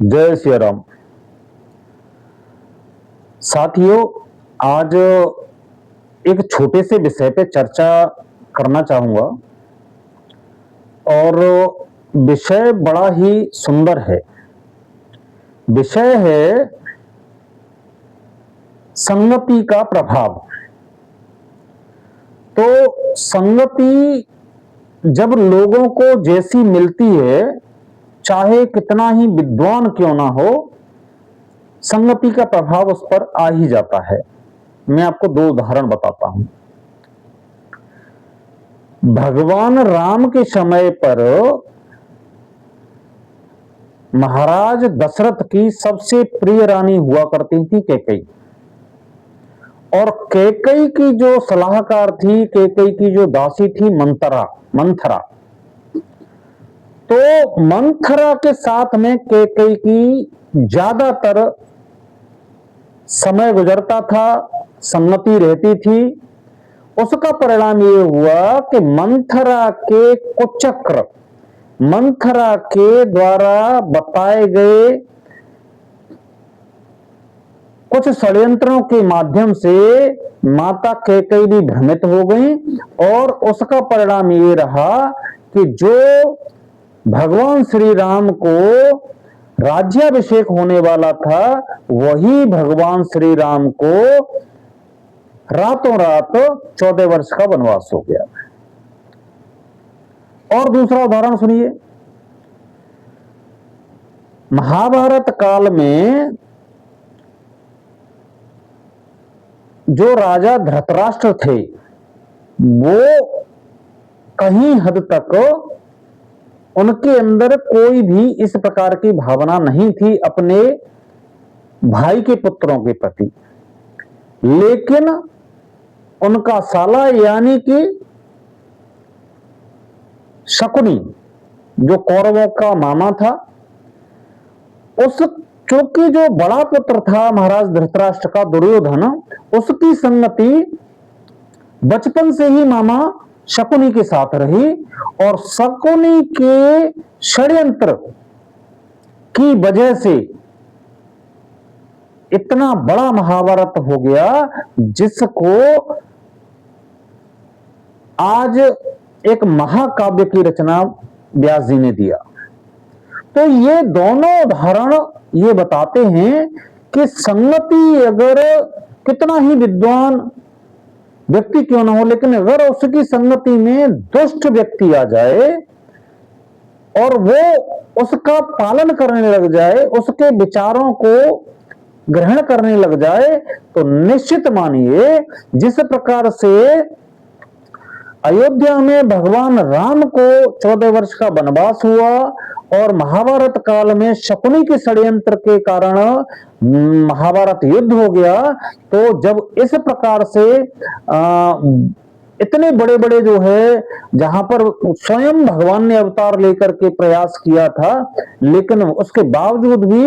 जय श्री राम। साथियों, आज एक छोटे से विषय पे चर्चा करना चाहूंगा और विषय बड़ा ही सुंदर है। विषय है संगति का प्रभाव। तो संगति जब लोगों को जैसी मिलती है, चाहे कितना ही विद्वान क्यों ना हो, संगति का प्रभाव उस पर आ ही जाता है। मैं आपको दो उदाहरण बताता हूं। भगवान राम के समय पर महाराज दशरथ की सबसे प्रिय रानी हुआ करती थी कैकेयी। और कैकेयी की जो सलाहकार थी, कैकेयी की जो दासी थी मंथरा। तो मंथरा के साथ में कैकेयी की ज्यादातर समय गुजरता था, संगति रहती थी। उसका परिणाम ये हुआ कि मंथरा के कुचक्र, मंथरा के द्वारा बताए गए कुछ षड्यंत्रों के माध्यम से माता कैकेयी भी भ्रमित हो गई। और उसका परिणाम ये रहा कि जो भगवान श्री राम को राज्याभिषेक होने वाला था, वही भगवान श्री राम को रातों रात 14 वर्ष का वनवास हो गया। और दूसरा उदाहरण सुनिए। महाभारत काल में जो राजा धृतराष्ट्र थे, वो कहीं हद तक उनके अंदर कोई भी इस प्रकार की भावना नहीं थी अपने भाई के पुत्रों के प्रति। लेकिन उनका साला यानी कि शकुनी, जो कौरवों का मामा था, चूंकि जो बड़ा पुत्र था महाराज धृतराष्ट्र का दुर्योधन, उसकी संगति बचपन से ही मामा शकुनी के साथ रही। और शकुनी के षड्यंत्र की वजह से इतना बड़ा महाभारत हो गया, जिसको आज एक महाकाव्य की रचना व्यास जी ने दिया। तो ये दोनों उदाहरण ये बताते हैं कि संगति अगर कितना ही विद्वान व्यक्ति क्यों ना हो, लेकिन अगर उसकी संगति में दुष्ट व्यक्ति आ जाए और वो उसका पालन करने लग जाए, उसके विचारों को ग्रहण करने लग जाए, तो निश्चित मानिए जिस प्रकार से अयोध्या में भगवान राम को 14 वर्ष का वनवास हुआ और महाभारत काल में शकुनी के षड्यंत्र के कारण महाभारत युद्ध हो गया, तो जब इस प्रकार से इतने बड़े बड़े जो है, जहां पर स्वयं भगवान ने अवतार लेकर के प्रयास किया था, लेकिन उसके बावजूद भी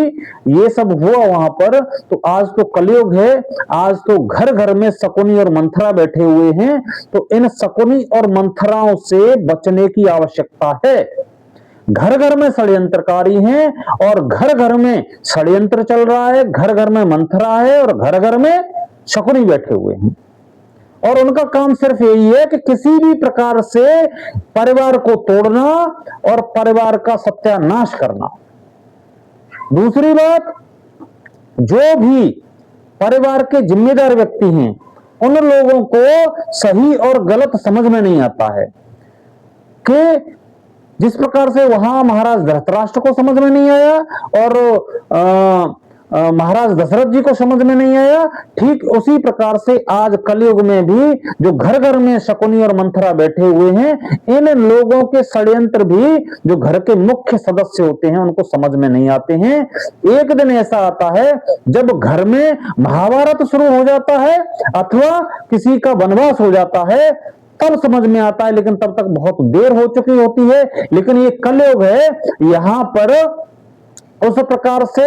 ये सब हुआ वहां पर, तो आज तो कलयुग है। आज तो घर घर में शकुनी और मंथरा बैठे हुए हैं। तो इन शकुनी और मंथराओं से बचने की आवश्यकता है। घर घर में षड्यंत्रकारी हैं और घर घर में षड्यंत्र चल रहा है, घर घर में मंथरा है और घर घर में शकुनी बैठे हुए हैं। और उनका काम सिर्फ यही है कि किसी भी प्रकार से परिवार को तोड़ना और परिवार का सत्यानाश करना। दूसरी बात, जो भी परिवार के जिम्मेदार व्यक्ति हैं, उन लोगों को सही और गलत समझ में नहीं आता है कि जिस प्रकार से वहां महाराज धृतराष्ट्र को समझ में नहीं आया और महाराज दशरथ जी को समझ में नहीं आया, ठीक उसी प्रकार से आज कलयुग में भी जो घर घर में शकुनी और मंथरा बैठे हुए हैं, इन लोगों के षड्यंत्र भी जो घर के मुख्य सदस्य होते हैं उनको समझ में नहीं आते हैं। एक दिन ऐसा आता है जब घर में महाभारत शुरू हो जाता है अथवा किसी का वनवास हो जाता है, तब समझ में आता है, लेकिन तब तक बहुत देर हो चुकी होती है। लेकिन ये कलयुग है, यहां पर उस प्रकार से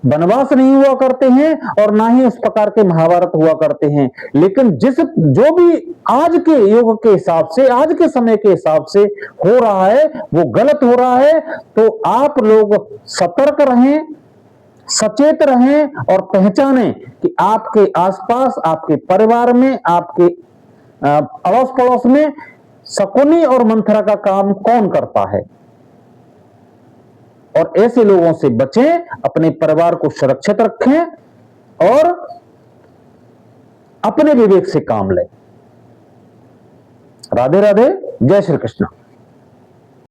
वनवास नहीं हुआ करते हैं और ना ही उस प्रकार के महाभारत हुआ करते हैं। लेकिन जो भी आज के युग के हिसाब से, आज के समय के हिसाब से हो रहा है वो गलत हो रहा है। तो आप लोग सतर्क रहें, सचेत रहें और पहचानें कि आपके आसपास, आपके परिवार में, आपके अड़ोस पड़ोस में शकुनी और मंथरा का काम कौन करता है, और ऐसे लोगों से बचें, अपने परिवार को सुरक्षित रखें और अपने विवेक से काम लें। राधे राधे, जय श्री कृष्ण।